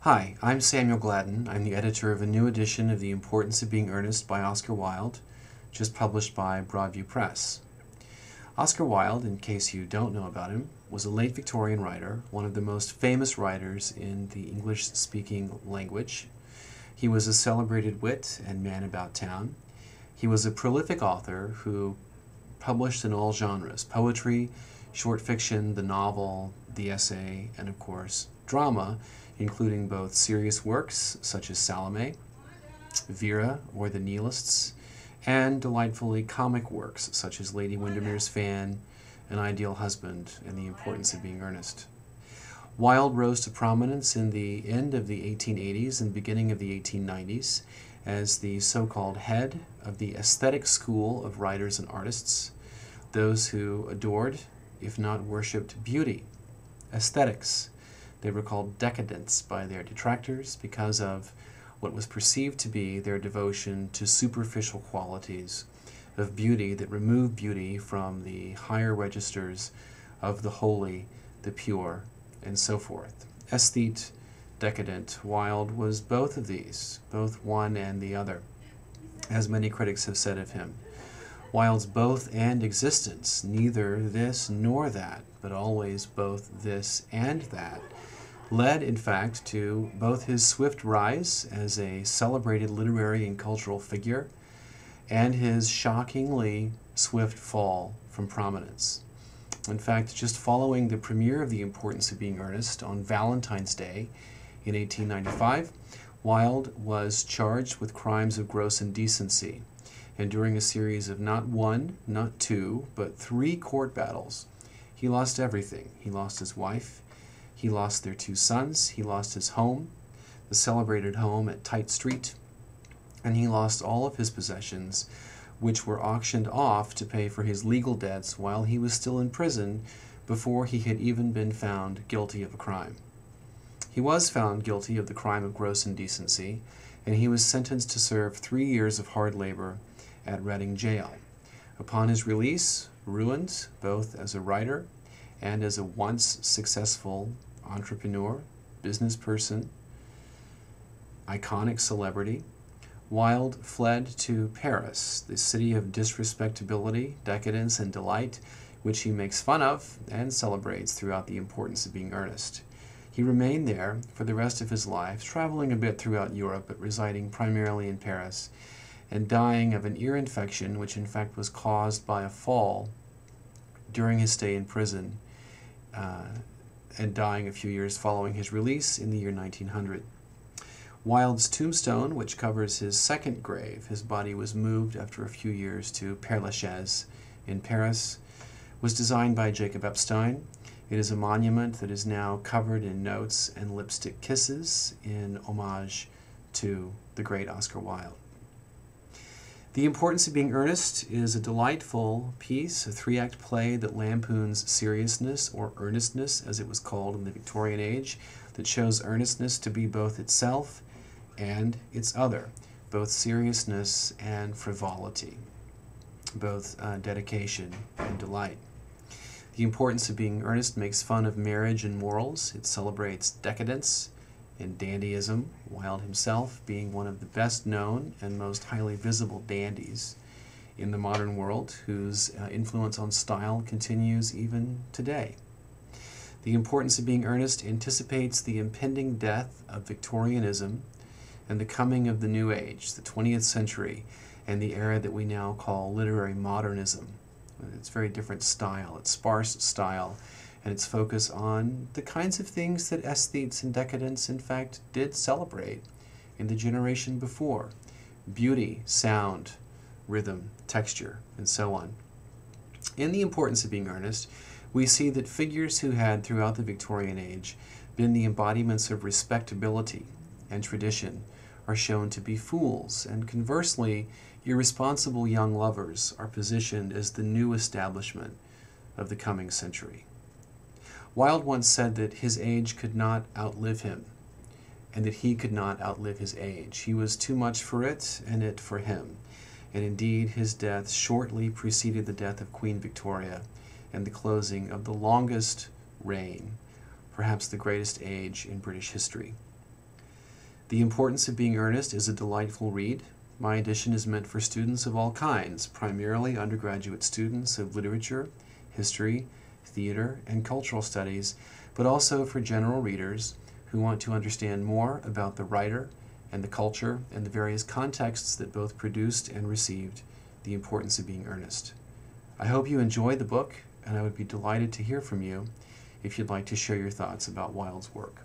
Hi, I'm Samuel Gladden. I'm the editor of a new edition of The Importance of Being Earnest by Oscar Wilde, just published by Broadview Press. Oscar Wilde, in case you don't know about him, was a late Victorian writer, one of the most famous writers in the English-speaking language. He was a celebrated wit and man about town. He was a prolific author who published in all genres: poetry, short fiction, the novel, the essay, and of course, drama, including both serious works such as Salome, Vera, or The Nihilists, and delightfully comic works such as Lady Windermere's Fan, An Ideal Husband, and The Importance of Being Earnest. Wilde rose to prominence in the end of the 1880s and beginning of the 1890s as the so-called head of the aesthetic school of writers and artists, those who adored, if not worshipped, beauty, aesthetics. They were called decadents by their detractors because of what was perceived to be their devotion to superficial qualities of beauty that removed beauty from the higher registers of the holy, the pure, and so forth. Aesthete, decadent. Wilde was both of these, both one and the other, as many critics have said of him. Wilde's both and existence, neither this nor that, but always both this and that, led, in fact, to both his swift rise as a celebrated literary and cultural figure and his shockingly swift fall from prominence. In fact, just following the premiere of The Importance of Being Earnest on Valentine's Day in 1895, Wilde was charged with crimes of gross indecency, and during a series of not one, not two, but 3 court battles, he lost everything. He lost his wife, he lost their 2 sons, he lost his home, the celebrated home at Tite Street, and he lost all of his possessions, which were auctioned off to pay for his legal debts while he was still in prison before he had even been found guilty of a crime. He was found guilty of the crime of gross indecency, and he was sentenced to serve 3 years of hard labor at Reading Jail. Upon his release, ruined both as a writer and as a once successful entrepreneur, business person, iconic celebrity, Wilde fled to Paris, the city of disrespectability, decadence, and delight, which he makes fun of and celebrates throughout The Importance of Being Earnest. He remained there for the rest of his life, traveling a bit throughout Europe, but residing primarily in Paris, and dying of an ear infection, which in fact was caused by a fall during his stay in prison, and dying a few years following his release in the year 1900. Wilde's tombstone, which covers his second grave, his body was moved after a few years to Père Lachaise in Paris, was designed by Jacob Epstein. It is a monument that is now covered in notes and lipstick kisses in homage to the great Oscar Wilde. The Importance of Being Earnest is a delightful piece, a 3-act play that lampoons seriousness, or earnestness as it was called in the Victorian age, that shows earnestness to be both itself and its other, both seriousness and frivolity, both dedication and delight. The Importance of Being Earnest makes fun of marriage and morals. It celebrates decadence and dandyism, Wilde himself being one of the best known and most highly visible dandies in the modern world, whose influence on style continues even today. The Importance of Being Earnest anticipates the impending death of Victorianism and the coming of the New Age, the 20th century, and the era that we now call literary modernism. It's very different style, it's sparse style, and its focus on the kinds of things that aesthetes and decadents, in fact, did celebrate in the generation before: beauty, sound, rhythm, texture, and so on. In The Importance of Being Earnest, we see that figures who had, throughout the Victorian age, been the embodiments of respectability and tradition are shown to be fools, and conversely, irresponsible young lovers are positioned as the new establishment of the coming century. Wilde once said that his age could not outlive him, and that he could not outlive his age. He was too much for it, and it for him. And indeed, his death shortly preceded the death of Queen Victoria and the closing of the longest reign, perhaps the greatest age in British history. The Importance of Being Earnest is a delightful read. My edition is meant for students of all kinds, primarily undergraduate students of literature, history, theater, and cultural studies, but also for general readers who want to understand more about the writer and the culture and the various contexts that both produced and received The Importance of Being Earnest. I hope you enjoy the book, and I would be delighted to hear from you if you'd like to share your thoughts about Wilde's work.